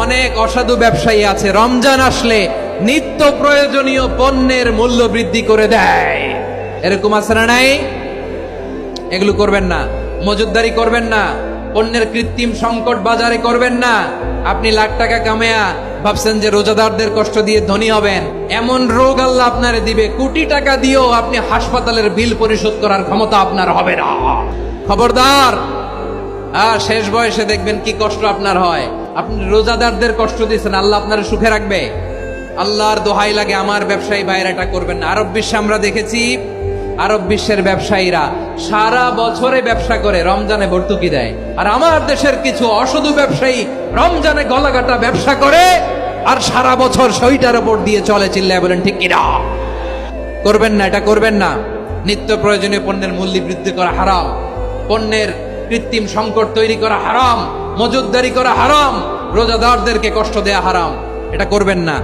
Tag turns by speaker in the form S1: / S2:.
S1: অনেক অসাধু ব্যবসায়ী আছে রমজান আসলে নিত্য প্রয়োজনীয় পণ্যের মূল্য বৃদ্ধি করে দেয়। এরকম আছে না নাই? এগুলো করবেন না, মজুদদারি করবেন না, পণ্যের কৃত্রিম সংকট বাজারে করবেন না। আপনি লাখ টাকা কামায়া ভাবছেন যে রোজাদারদের কষ্ট দিয়ে ধনী হবেন, এমন রোগ আল্লাহ আপনারে দিবে, কোটি টাকা দিয়েও আপনি হাসপাতালের বিল পরিশোধ করার ক্ষমতা আপনার হবে না। খবরদার। শেষ বয়সে দেখবেন কি কষ্ট আপনার হয়। আপনি রোজাদারদের কষ্ট দিচ্ছেন, আল্লাহ আপনার সুখে রাখবে? আল্লাহর দোহাই লাগে আমার ব্যবসায়ী ভাইরা এটা করবেন না। আরব বিশ্বে আমরা দেখেছি, আরব বিশ্বের ব্যবসায়ীরা সারা বছরে ব্যবসা করে, রমজানে ভর্তুকি দেয়। আর আমার দেশের কিছু অসাধু ব্যবসায়ী রমজানে গলাকাটা ব্যবসা করে আর সারা বছর সইটার উপর দিয়ে চলে। চিল্লায় বলেন ঠিক কিনা? করবেন না, এটা করবেন না। নিত্য প্রয়োজনীয় পণ্যের মূল্য বৃদ্ধি করা হারাম, পণ্যের কৃত্রিম সংকট তৈরি করা হারাম, মজুদদারি করা হারাম, রোজাদারদেরকে কষ্ট দেয়া হারাম। এটা করবেন না।